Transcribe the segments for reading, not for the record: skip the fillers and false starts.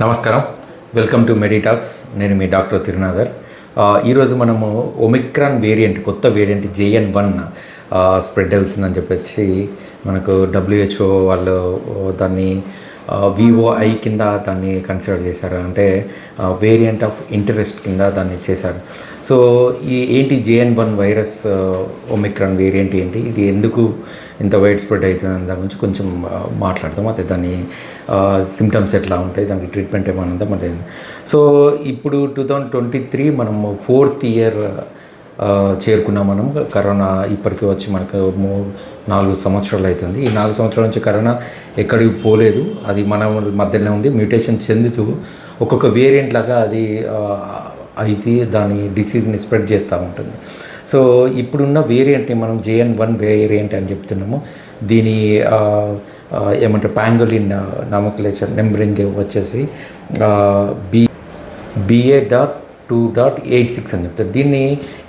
నమస్కారం, welcome to మెడిటాక్స్. నేను మీ doctor Tirunathar. ఈరోజు మనము ఒమిక్రాన్ వేరియంట్, కొత్త వేరియంట్ JN.1 స్ప్రెడ్ అవుతుందని చెప్పేసి మనకు WHO వాళ్ళు దాన్ని VOI కింద దాన్ని కన్సిడర్ చేశారు. అంటే వేరియంట్ ఆఫ్ ఇంటరెస్ట్ కింద దాన్ని చేశారు. సో ఏంటి JN.1 వైరస్ ఒమిక్రాన్ వేరియంట్ ఏంటి, ఇది ఎందుకు ఇంత వైడ్ స్ప్రెడ్ అవుతుంది దాని గురించి కొంచెం మాట్లాడదాం. అదే దాని సిమ్టమ్స్ ఎట్లా ఉంటాయి, దానికి ట్రీట్మెంట్ ఏమైనా ఉందా మరి. సో ఇప్పుడు 2023 మనము 4th ఇయర్ చేరుకున్నాం. మనం కరోనా ఇప్పటికీ వచ్చి మనకు 4 సంవత్సరాలు అవుతుంది. ఈ 4 సంవత్సరాల నుంచి కరోనా ఎక్కడికి పోలేదు, అది మన మధ్యలో ఉంది. మ్యూటేషన్ చెందుతూ ఒక్కొక్క వేరియంట్ లాగా అది అయితే దాని డిసీజ్ని స్ప్రెడ్ చేస్తూ ఉంటుంది. సో ఇప్పుడున్న వేరియంట్ని మనం JN.1 వేరియంట్ అని చెప్తున్నాము. దీని ఏమంటారు, పాంగోలిన్ నామక్లేచర్ నెంబరింగ్ వచ్చేసి BA.2.86 అని చెప్తారు. దీన్ని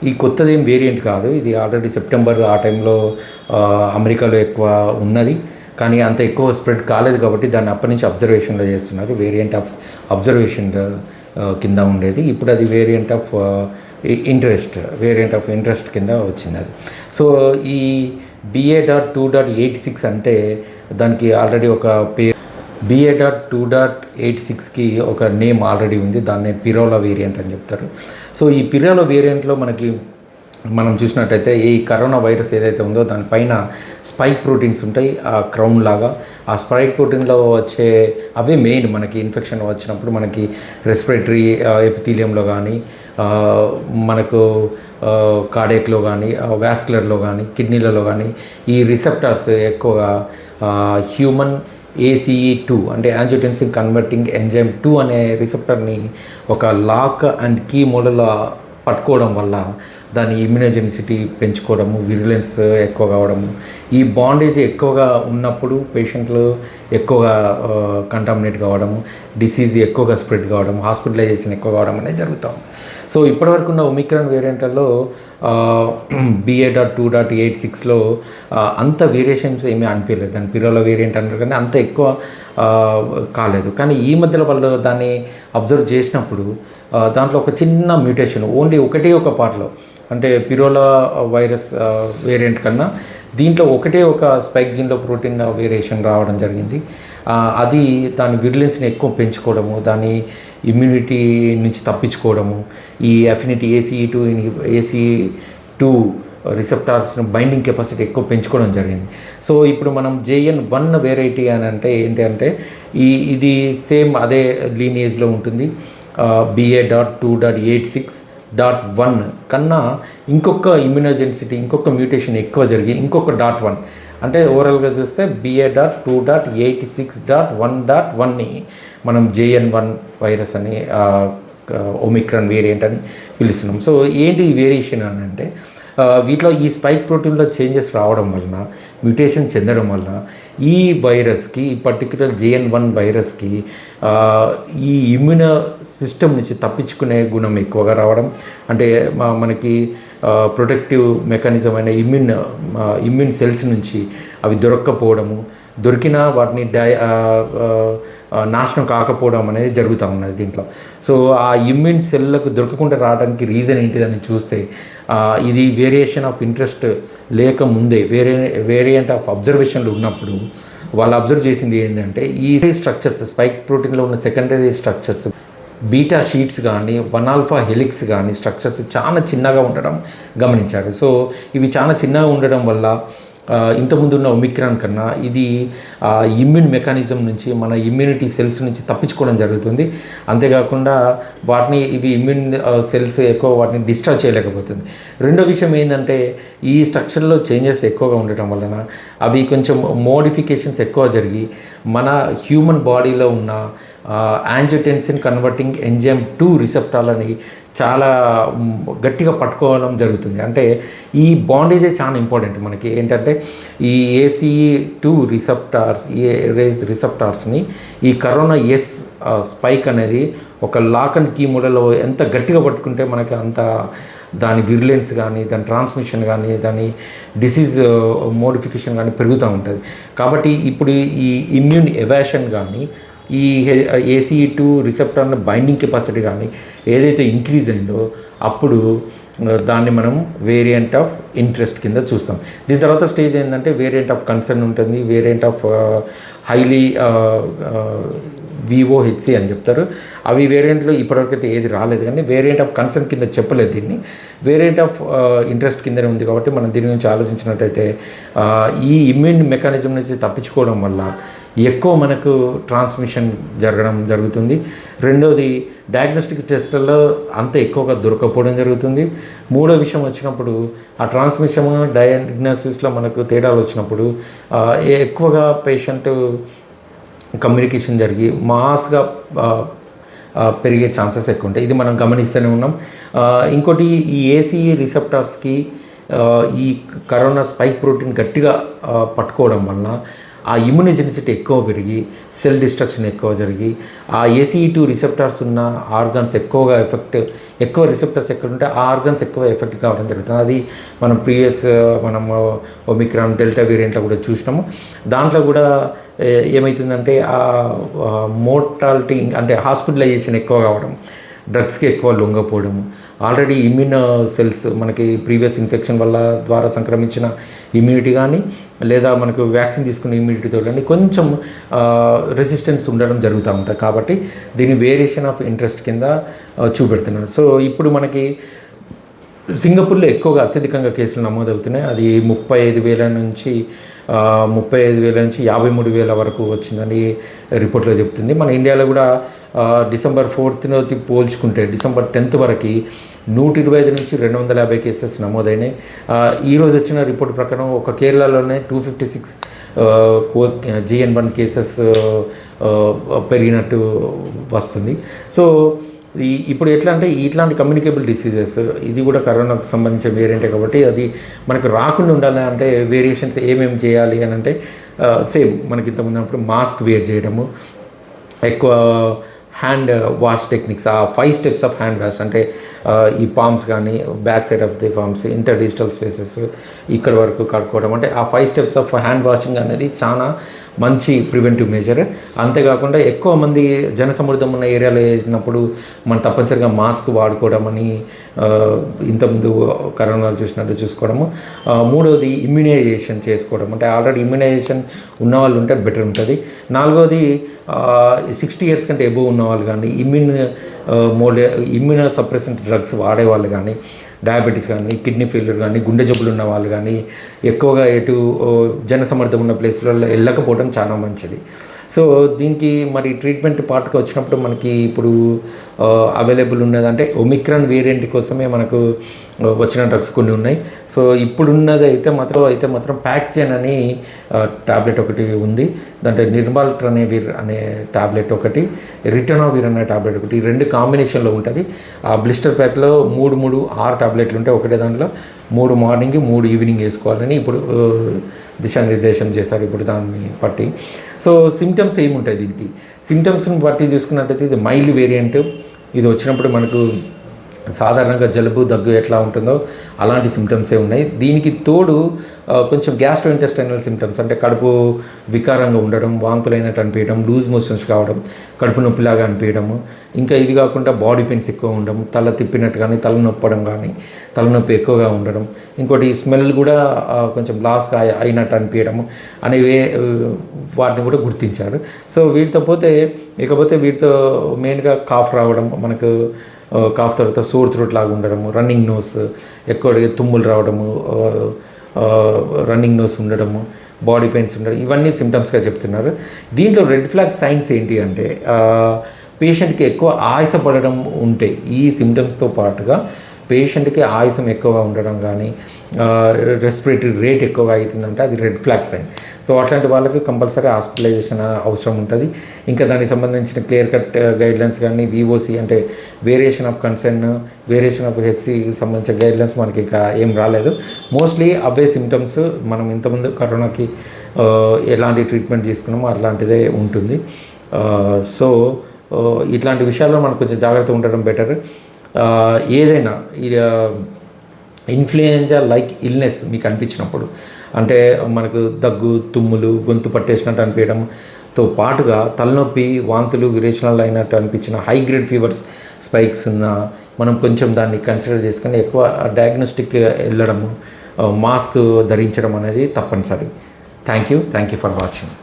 ఈ కొత్తదేం వేరియంట్ కాదు, ఇది ఆల్రెడీ సెప్టెంబర్ ఆ టైంలో అమెరికాలో ఎక్కువ ఉన్నది, కానీ అంత ఎక్కువ స్ప్రెడ్ కాలేదు కాబట్టి దాన్ని అప్పటి నుంచి అబ్జర్వేషన్లో చేస్తున్నారు. వేరియంట్ ఆఫ్ అబ్జర్వేషన్ కింద ఉండేది, ఇప్పుడు అది వేరియంట్ ఆఫ్ ఇంట్రెస్ట్ కింద వచ్చింది అది. సో ఈ BA.2.86 అంటే దానికి ఆల్రెడీ ఒక పేరు, BA.2.86కి ఒక నేమ్ ఆల్రెడీ ఉంది, దాన్ని పిరోలా వేరియంట్ అని చెప్తారు. సో ఈ పిరోలా వేరియంట్లో మనం చూసినట్టయితే ఈ కరోనా వైరస్ ఏదైతే ఉందో దానిపైన స్పైక్ ప్రోటీన్స్ ఉంటాయి, ఆ క్రౌన్ లాగా. ఆ స్పైక్ ప్రోటీన్లో వచ్చే అవే మెయిన్ మనకి ఇన్ఫెక్షన్ వచ్చినప్పుడు మనకి రెస్పిరేటరీ ఎపిథీలియంలో కానీ, మనకు కార్డియాక్లో కానీ, వాస్కులర్లో కానీ, కిడ్నీలలో కానీ ఈ రిసెప్టార్స్ ఎక్కువగా హ్యూమన్ ACE2 అంటే యాంజియోటెన్సిన్ కన్వర్టింగ్ ఎంజైమ్ 2 అనే రిసెప్టర్ని ఒక లాక్ అండ్ కీ మోడల్లో పట్టుకోవడం వల్ల దాని ఇమ్యునోజెనిసిటీ పెంచుకోవడము, విరులెన్స్ ఎక్కువ కావడము, ఈ బాండేజ్ ఎక్కువగా ఉన్నప్పుడు పేషెంట్లు ఎక్కువగా కంటామినేట్ కావడము, డిసీజ్ ఎక్కువగా స్ప్రెడ్ కావడం, హాస్పిటలైజేషన్ ఎక్కువ కావడం అనేది జరుగుతాం. సో ఇప్పటివరకు ఉన్న ఒమిక్రాన్ వేరియంట్లలో BA.2.86లో అంత వేరియేషన్స్ ఏమీ అనిపించలేదు. దాని పిరోలా వేరియంట్ అంటారు కానీ అంత ఎక్కువ కాలేదు. కానీ ఈ మధ్యలో వాళ్ళు దాన్ని అబ్జర్వ్ చేసినప్పుడు దాంట్లో ఒక చిన్న మ్యూటేషన్ ఓన్లీ ఒక పార్ట్లో, అంటే పిరోలా వైరస్ వేరియంట్ కన్నా దీంట్లో ఒక స్పైక్ జీన్లో ప్రోటీన్ వేరియేషన్ రావడం జరిగింది. అది దాని విరులెన్స్ని ఎక్కువ పెంచుకోవడము, దాని ఇమ్యూనిటీ నుంచి తప్పించుకోవడము, ఈ అఫినిటీ ACE2 రిసెప్టార్స్ని బైండింగ్ కెపాసిటీ ఎక్కువ పెంచుకోవడం జరిగింది. సో ఇప్పుడు మనం JN.1 వెరైటీ అని అంటే ఏంటి అంటే ఇది సేమ్ అదే లీనియేజ్లో ఉంటుంది. BA.2.86.1 కన్నా ఇంకొక ఇమ్యునోజెన్సిటీ, ఇంకొక మ్యూటేషన్ ఎక్కువ జరిగి ఇంకొక .1 అంటే ఓవరాల్గా చూస్తే BA.2.86.1.1ని మనం JN.1 వైరస్ అని ఒమిక్రాన్ వేరియంట్ అని పిలుస్తున్నాం. సో ఏంటి ఈ వేరియేషన్ అని అంటే వీటిలో ఈ స్పైక్ ప్రోటీన్లో చేంజెస్ రావడం వలన, మ్యూటేషన్ చెందడం వలన ఈ వైరస్కి, ఈ పర్టిక్యులర్ JN.1 వైరస్కి ఈ ఇమ్యూనో సిస్టమ్ నుంచి తప్పించుకునే గుణం ఎక్కువగా రావడం, అంటే మనకి ప్రొటెక్టివ్ మెకానిజం అయిన ఇమ్యూన్ సెల్స్ నుంచి అవి దొరక్కపోవడము, దొరికినా వాటిని నాశనం కాకపోవడం అనేది జరుగుతూ ఉన్నది దీంట్లో. సో ఆ ఇమ్యూన్ సెల్లకు దొరకకుండా రావడానికి రీజన్ ఏంటిదని చూస్తే ఇది వేరియేషన్ ఆఫ్ ఇంట్రెస్ట్ లేకముందే వేరియంట్ ఆఫ్ అబ్జర్వేషన్లు ఉన్నప్పుడు వాళ్ళు అబ్జర్వ్ చేసింది ఏంటంటే ఈ స్ట్రక్చర్స్, స్పైక్ ప్రోటీన్లో ఉన్న సెకండరీ స్ట్రక్చర్స్, బీటా షీట్స్ కానీ, 1-alpha హెలిక్స్ కానీ స్ట్రక్చర్స్ చాలా చిన్నగా ఉండడం గమనించారు. సో ఇవి చాలా చిన్నగా ఉండడం వల్ల ఇంతకుముందు ఉన్న ఒమిక్రాన్ కన్నా ఇది ఇమ్యూన్ మెకానిజం నుంచి, మన ఇమ్యూనిటీ సెల్స్ నుంచి తప్పించుకోవడం జరుగుతుంది. అంతేకాకుండా ఇవి ఇమ్యూన్ సెల్స్ ఎక్కువ వాటిని డిస్ట్రాయ్ చేయలేకపోతుంది. రెండో విషయం ఏంటంటే ఈ స్ట్రక్చర్లో చేంజెస్ ఎక్కువగా ఉండటం వలన అవి కొంచెం మోడిఫికేషన్స్ ఎక్కువ జరిగి మన హ్యూమన్ బాడీలో ఉన్న యాంజియోటెన్సిన్ కన్వర్టింగ్ ఎంజైమ్ 2 రిసెప్టార్లని చాలా గట్టిగా పట్టుకోవడం జరుగుతుంది. అంటే ఈ బాండేజే చాలా ఇంపార్టెంట్ మనకి. ఏంటంటే ఈ ACE2 రిసెప్టార్స్ని ఈ కరోనా స్పైక్ అనేది ఒక లాక్ అండ్ కీ మోడల్లో ఎంత గట్టిగా పట్టుకుంటే మనకి అంత దాని విరులెన్స్ కానీ, దాని ట్రాన్స్మిషన్ కానీ, దాని డిసీజ్ మోడిఫికేషన్ కానీ పెరుగుతూ ఉంటుంది. కాబట్టి ఇప్పుడు ఈ ఇమ్యూన్ ఎవాషన్ కానీ ఈ ACE2 రిసెప్టార్ బైండింగ్ కెపాసిటీ కానీ ఏదైతే ఇంక్రీజ్ అయిందో అప్పుడు దాన్ని మనం వేరియంట్ ఆఫ్ ఇంట్రెస్ట్ కింద చూస్తాం. దీని తర్వాత స్టేజ్ ఏంటంటే వేరియంట్ ఆఫ్ కన్సర్న్ ఉంటుంది, వేరియంట్ ఆఫ్ హైలీ VOHC అని చెప్తారు. అవి వేరియంట్లో ఇప్పటివరకు అయితే ఏది రాలేదు, కానీ వేరియంట్ ఆఫ్ కన్సర్న్ కింద చెప్పలేదు దీన్ని. వేరియంట్ ఆఫ్ ఇంట్రెస్ట్ కిందనే ఉంది కాబట్టి మనం దీని గురించి ఆలోచించినట్టయితే ఈ ఇమ్యూన్ మెకానిజం నుంచి తప్పించుకోవడం వల్ల ఎక్కువ మనకు ట్రాన్స్మిషన్ జరుగుతుంది. రెండోది డయాగ్నోస్టిక్ టెస్టుల్లో అంత ఎక్కువగా దొరకపోవడం జరుగుతుంది. మూడో విషయం వచ్చినప్పుడు ఆ ట్రాన్స్మిషన్ డయాగ్నోసిస్లో మనకు తేడాలు వచ్చినప్పుడు ఎక్కువగా పేషెంట్ కమ్యూనికేషన్ జరిగి మాస్గా పెరిగే ఛాన్సెస్ ఎక్కువ ఉంటాయి. ఇది మనం గమనిస్తూనే ఉన్నాం. ఇంకోటి ఈ ACE రిసెప్టార్స్కి ఈ కరోనా స్పైక్ ప్రోటీన్ గట్టిగా పట్టుకోవడం వలన ఆ ఇమ్యూనిజెన్సిటీ ఎక్కువ పెరిగి సెల్ డిస్ట్రక్షన్ ఎక్కువ జరిగి ఆ ACE2 రిసెప్టార్స్ ఉన్న ఆర్గన్స్ ఎక్కువ రిసెప్టర్స్ ఎక్కడ ఉంటే ఆ ఆర్గన్స్ ఎక్కువ ఎఫెక్ట్ కావడం జరుగుతుంది. అది మనం ప్రీవియస్ ఒమిక్రాన్ డెల్టా వేరియంట్లో కూడా చూసినాము. దాంట్లో కూడా ఏమవుతుందంటే ఆ మోర్టాలిటీ అంటే హాస్పిటలైజేషన్ ఎక్కువ కావడం, డ్రగ్స్కి ఎక్కువ లొంగపోవడము, ఆల్రెడీ ఇమ్యూన్ సెల్స్ మనకి ప్రీవియస్ ఇన్ఫెక్షన్ ద్వారా సంక్రమించిన ఇమ్యూనిటీ కానీ లేదా మనకు వ్యాక్సిన్ తీసుకున్న ఇమ్యూనిటీతో కానీ కొంచెం రెసిస్టెన్స్ ఉండడం జరుగుతూ ఉంటుంది. కాబట్టి దీన్ని వేరియేషన్ ఆఫ్ ఇంట్రెస్ట్ కింద చూపెడుతున్నాను. సో ఇప్పుడు మనకి సింగపూర్లో ఎక్కువగా అత్యధికంగా కేసులు నమోదవుతున్నాయి. అది 35,000 నుంచి 53,000 వరకు వచ్చిందని రిపోర్ట్లో చెప్తుంది. మన ఇండియాలో కూడా December 4th పోల్చుకుంటే December 10th వరకు 125 నుంచి 250 కేసెస్ నమోదైనాయి. ఈరోజు వచ్చిన రిపోర్ట్ ప్రకారం ఒక కేరళలోనే 256 JN1 కేసెస్ పెరిగినట్టు వస్తుంది. సో ఇప్పుడు ఎట్లా అంటే ఇట్లాంటి కమ్యూనికేబుల్ డిసీజెస్ ఇది కూడా కరోనాకు సంబంధించిన వేరియంటే కాబట్టి అది మనకు రాకుండా ఉండాలి అంటే వేరియేషన్స్ ఏమేమి చేయాలి అని అంటే సేమ్ మనకి ఇంతకుముందు అప్పుడు మాస్క్ వేర్ చేయడము, ఎక్కువ హ్యాండ్ వాష్ టెక్నిక్స్, ఆ 5 steps ఆఫ్ హ్యాండ్ వాష్ అంటే ఈ పామ్స్ కానీ back side of the palms interdigital spaces ఇక్కడ వరకు కడుక్కోవడం, అంటే ఆ 5 steps ఆఫ్ హ్యాండ్ వాషింగ్ అనేది చాలా మంచి ప్రివెంటివ్ మెజర్. అంతేకాకుండా ఎక్కువ మంది జనసమృద్ధం ఉన్న ఏరియాలో వేసినప్పుడు మనం తప్పనిసరిగా మాస్క్ వాడుకోవడం అని ఇంతకుముందు కరోనాలు చూసినట్టు చూసుకోవడము. మూడవది ఇమ్యునైజేషన్ చేసుకోవడం, అంటే ఆల్రెడీ ఇమ్యునైజేషన్ ఉన్నవాళ్ళు ఉంటే బెటర్ ఉంటుంది. నాలుగవది 60 years కంటే ఎబోవ్ ఉన్నవాళ్ళు కానీ ఇమ్యూనో సప్రెసెంట్ డ్రగ్స్ వాడేవాళ్ళు కానీ డయాబెటీస్ కానీ కిడ్నీ ఫెయిల్యూర్ కానీ గుండె జబ్బులు ఉన్న వాళ్ళు కానీ ఎక్కువగా జనసమర్థం ఉన్న ప్లేస్లలో వెళ్ళకపోవడం చాలా మంచిది. సో దీనికి మరి ట్రీట్మెంట్ పార్ట్గా వచ్చినప్పుడు మనకి ఇప్పుడు అవైలబుల్ ఉన్నదంటే ఒమిక్రాన్ వేరియంట్ కోసమే మనకు వచ్చిన డ్రగ్స్ కొన్ని ఉన్నాయి. సో ఇప్పుడున్నది అయితే మాత్రం ప్యాక్సిజన్ అని టాబ్లెట్ ఒకటి ఉంది, దాంట్లో నిర్మాల్ట్రనేవిర్ అనే టాబ్లెట్ ఒకటి, రిటనోవిర్ అనే టాబ్లెట్ ఒకటి, 2 కాంబినేషన్లో ఉంటుంది. ఆ బ్లిస్టర్ ప్యాక్లో 6 టాబ్లెట్లు ఉంటాయి. ఒకటే దాంట్లో 3 మార్నింగ్ 3 ఈవినింగ్ వేసుకోవాలని ఇప్పుడు దిశానిర్దేశం చేస్తారు ఇప్పుడు దాన్ని బట్టి. సో సిమ్టమ్స్ ఏముంటాయి దీనికి? సిమ్టమ్స్ని బట్టి చూసుకున్నట్టయితే ఇది మైల్డ్ వేరియంట్. ఇది వచ్చినప్పుడు మనకు సాధారణంగా జలుబు దగ్గు ఎట్లా ఉంటుందో అలాంటి సిమ్టమ్సే ఉన్నాయి. దీనికి తోడు కొంచెం గ్యాస్ట్రోఇంటెస్టైనల్ సిమ్టమ్స్ అంటే కడుపు వికారంగా ఉండడం, వాంతులైనట్టు అనిపించడం, లూజ్ మోషన్స్ కావడం, కడుపు నొప్పిలాగా అనిపించడము, ఇంకా ఇవి కాకుండా బాడీ పెయిన్స్ ఎక్కువ ఉండడం, తల తిప్పినట్టు కానీ తలనొప్పడం కానీ తలనొప్పి ఎక్కువగా ఉండడం, ఇంకోటి స్మెల్ కూడా కొంచెం లాస్గా అయినట్టు అనిపించడము అనేవి వాటిని కూడా గుర్తించారు. సో ఇకపోతే వీటితో మెయిన్గా కాఫ్ రావడం, మనకు కాఫ్ తర్వాత సోర్ థ్రోట్ లాగా ఉండడము, రన్నింగ్ నోస్, ఎక్కువ తుమ్ములు రావడము, రన్నింగ్ నోస్ ఉండడము, బాడీ పెయిన్స్ ఉండడం, ఇవన్నీ సిమ్టమ్స్గా చెప్తున్నారు. దీంట్లో రెడ్ ఫ్లాగ్ సైన్స్ ఏంటి అంటే పేషెంట్కి ఎక్కువ ఆయాసపడడం ఉంటే ఈ సిమ్టమ్స్తో పాటుగా పేషెంట్కి ఆయాసం ఎక్కువగా ఉండడం కానీ రెస్పిరేటరీ రేట్ ఎక్కువగా అవుతుందంటే అది రెడ్ ఫ్లాగ్ సైన్. సో అట్లాంటి వాళ్ళకి కంపల్సరీ హాస్పిటలైజేషన్ అవసరం ఉంటుంది. ఇంకా దానికి సంబంధించిన క్లియర్ కట్ గైడ్లైన్స్ కానీ VOC అంటే variation of concern, variation of HCకి సంబంధించిన గైడ్లైన్స్ మనకి ఇంకా ఏం రాలేదు. మోస్ట్లీ అవే సిమ్టమ్స్ మనం ఇంతకుముందు కరోనాకి ఎలాంటి ట్రీట్మెంట్ తీసుకున్నామో అట్లాంటిదే ఉంటుంది. సో ఇట్లాంటి విషయాల్లో మనకు కొంచెం జాగ్రత్తగా ఉండడం బెటర్. ఏదైనా ఇన్ఫ్లుయెంజా లైక్ ఇల్నెస్ మీకు అనిపించినప్పుడు, అంటే మనకు దగ్గు, తుమ్ములు, గొంతు పట్టేసినట్టు అనిపించడం, తో పాటుగా తలనొప్పి, వాంతులు, విరేచనాలు అయినట్టు అనిపించిన హై గ్రేడ్ ఫీవర్స్ స్పైక్స్ ఉన్న మనం కొంచెం దాన్ని కన్సిడర్ చేసుకొని ఎక్కువ డయాగ్నోస్టిక్ వెళ్ళడము, మాస్క్ ధరించడం అనేది తప్పనిసరి. Thank you for watching.